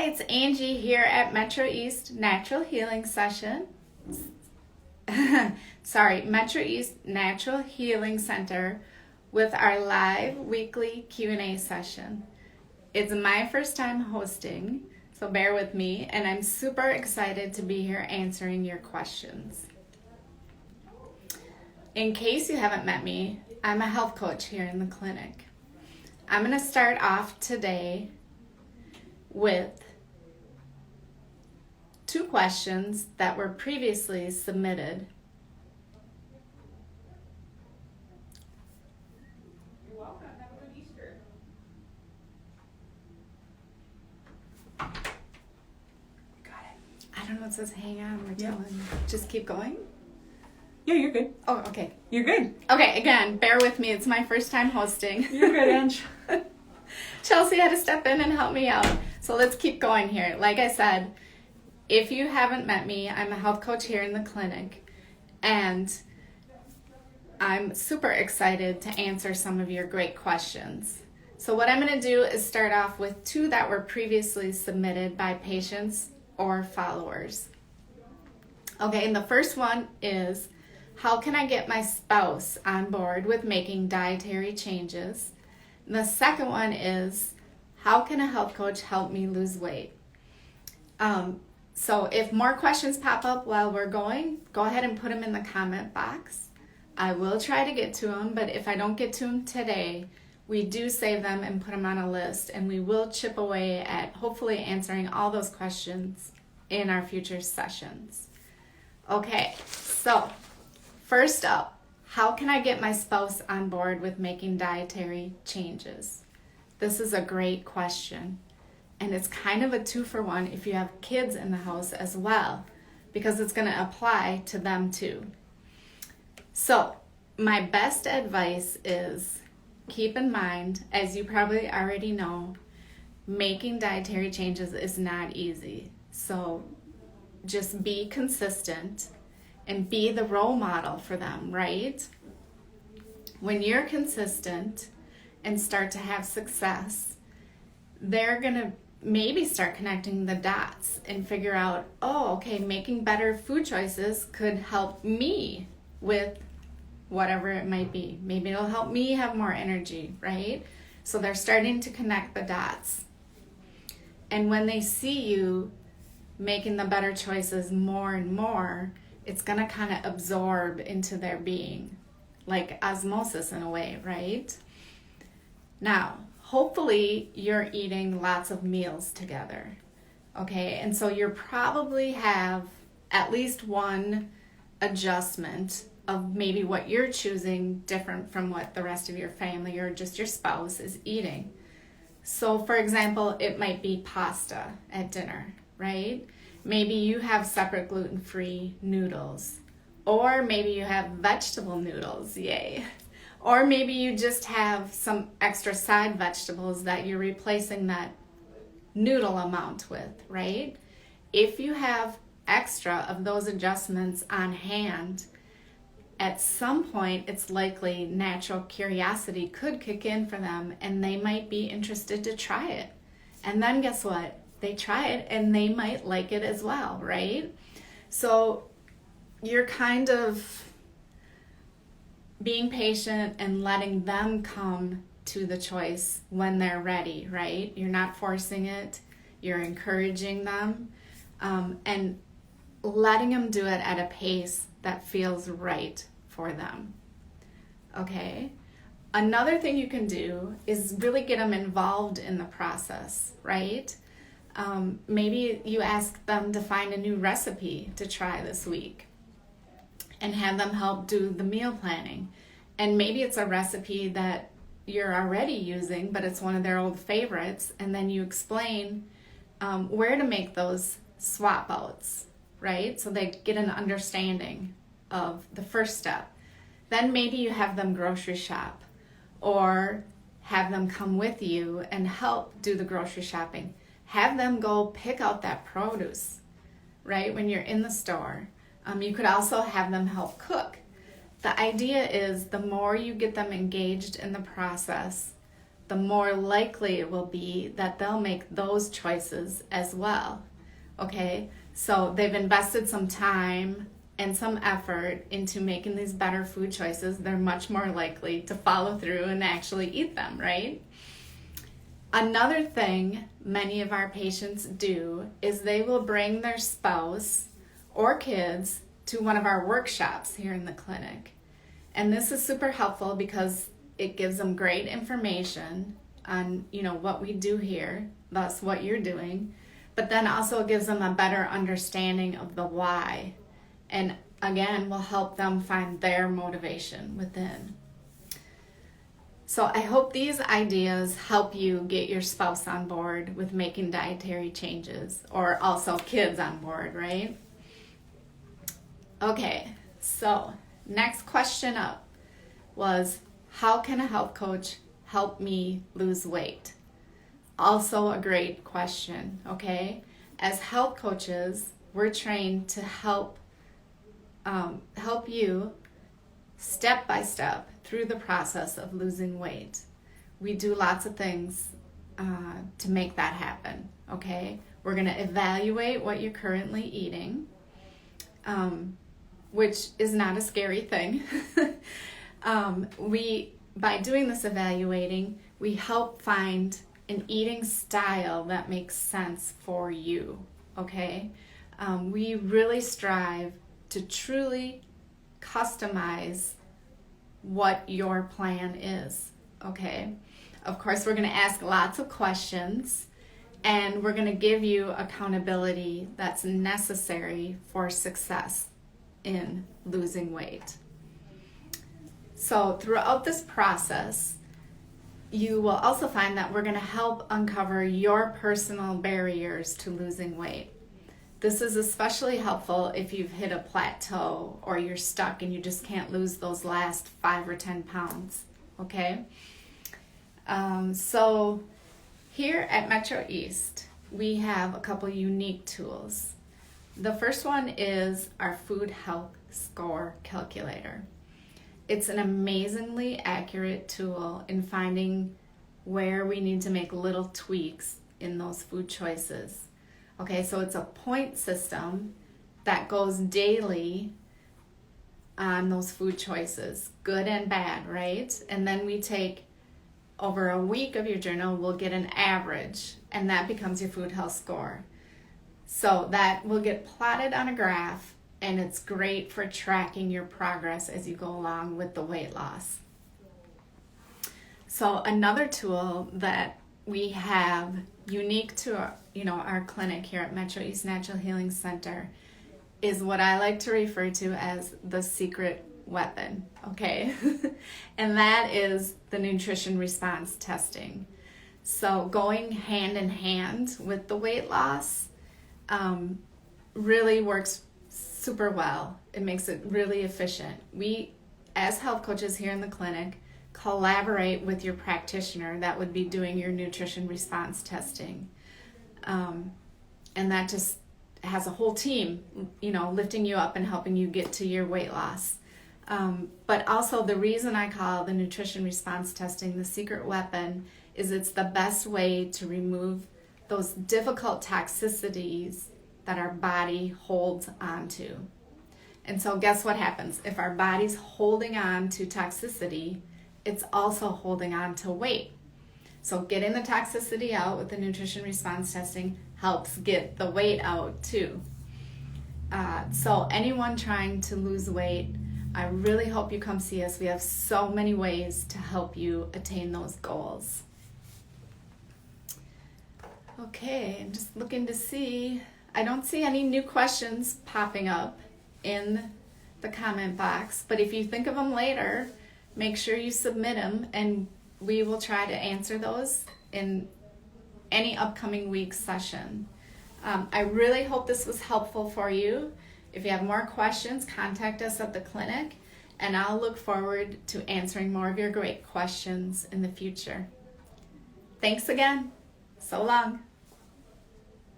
It's Angie here at Metro East Natural Healing Session. Metro East Natural Healing Center with our live weekly Q&A session. It's my first time hosting, so bear with me, and I'm super excited to be here answering your questions. In case you haven't met me, I'm a health coach here in the clinic. I'm going to start off today with 2 questions that were previously submitted. You're welcome. Have a good Easter. Got it. I don't know, it says hang on, we're telling. Just keep going? Yeah, you're good. Oh, okay. You're good. Okay, again, bear with me. It's my first time hosting. You're good, Ange. Chelsea had to step in and help me out. So let's keep going here. Like I said, if you haven't met me, I'm a health coach here in the clinic, and I'm super excited to answer some of your great questions. So what I'm going to do is start off with 2 that were previously submitted by patients or followers. Okay, and the first one is, how can I get my spouse on board with making dietary changes? And the second one is, how can a health coach help me lose weight? So if more questions pop up while we're going, go ahead and put them in the comment box. I will try to get to them, but if I don't get to them today, we do save them and put them on a list, and we will chip away at hopefully answering all those questions in our future sessions. Okay, so first up, how can I get my spouse on board with making dietary changes? This is a great question. And it's kind of a 2-for-1 if you have kids in the house as well, because it's going to apply to them too. So my best advice is, keep in mind, as you probably already know, making dietary changes is not easy. So just be consistent and be the role model for them, right? When you're consistent and start to have success, they're going to maybe start connecting the dots and figure out, oh, okay, making better food choices could help me with whatever it might be. Maybe it'll help me have more energy, right? So they're starting to connect the dots. And when they see you making the better choices more and more, it's going to kind of absorb into their being, like osmosis in a way, right? Now, hopefully you're eating lots of meals together, okay? And so you probably have at least one adjustment of maybe what you're choosing different from what the rest of your family or just your spouse is eating. So for example, it might be pasta at dinner, right? Maybe you have separate gluten-free noodles, or maybe you have vegetable noodles, yay. Or maybe you just have some extra side vegetables that you're replacing that noodle amount with, right? If you have extra of those adjustments on hand, at some point it's likely natural curiosity could kick in for them, and they might be interested to try it. And then guess what? They try it and they might like it as well, right? So you're kind of being patient and letting them come to the choice when they're ready, right? You're not forcing it, you're encouraging them, and letting them do it at a pace that feels right for them, okay? Another thing you can do is really get them involved in the process, right? Maybe you ask them to find a new recipe to try this week and have them help do the meal planning. And maybe it's a recipe that you're already using, but it's one of their old favorites, and then you explain where to make those swap outs, right? So they get an understanding of the first step. Then maybe you have them grocery shop, or have them come with you and help do the grocery shopping. Have them go pick out that produce, right, when you're in the store. You could also have them help cook. The idea is the more you get them engaged in the process, the more likely it will be that they'll make those choices as well. Okay, so they've invested some time and some effort into making these better food choices. They're much more likely to follow through and actually eat them, right? Another thing many of our patients do is they will bring their spouse or kids to one of our workshops here in the clinic. And this is super helpful because it gives them great information on, what we do here, thus what you're doing, but then also gives them a better understanding of the why. And again, will help them find their motivation within. So I hope these ideas help you get your spouse on board with making dietary changes, or also kids on board, right? Okay, so next question up was, how can a health coach help me lose weight? Also a great question, okay? As health coaches, we're trained to help you step by step through the process of losing weight. We do lots of things to make that happen, okay? We're going to evaluate what you're currently eating, which is not a scary thing. By doing this evaluating, we help find an eating style that makes sense for you, okay? We really strive to truly customize what your plan is, okay? Of course, we're going to ask lots of questions, and we're going to give you accountability that's necessary for success in losing weight. So throughout this process, you will also find that we're going to help uncover your personal barriers to losing weight. This is especially helpful if you've hit a plateau or you're stuck and you just can't lose those last 5 or 10 pounds, okay? So here at Metro East, we have a couple unique tools. The first one is our Food Health Score Calculator. It's an amazingly accurate tool in finding where we need to make little tweaks in those food choices. Okay, so it's a point system that goes daily on those food choices, good and bad, right? And then we take over a week of your journal, we'll get an average, and that becomes your food health score. So that will get plotted on a graph, and it's great for tracking your progress as you go along with the weight loss. So another tool that we have unique to our clinic here at Metro East Natural Healing Center is what I like to refer to as the secret weapon, okay? And that is the nutrition response testing. So going hand in hand with the weight loss really works super well. It makes it really efficient. We, as health coaches here in the clinic, collaborate with your practitioner that would be doing your nutrition response testing. And that just has a whole team, lifting you up and helping you get to your weight loss. But also the reason I call the nutrition response testing the secret weapon is it's the best way to remove those difficult toxicities that our body holds onto. And so guess what happens? If our body's holding on to toxicity, it's also holding on to weight. So getting the toxicity out with the nutrition response testing helps get the weight out too. So anyone trying to lose weight, I really hope you come see us. We have so many ways to help you attain those goals. Okay, I'm just looking to see. I don't see any new questions popping up in the comment box, but if you think of them later, make sure you submit them and we will try to answer those in any upcoming week's session. I really hope this was helpful for you. If you have more questions, contact us at the clinic, and I'll look forward to answering more of your great questions in the future. Thanks again. So long.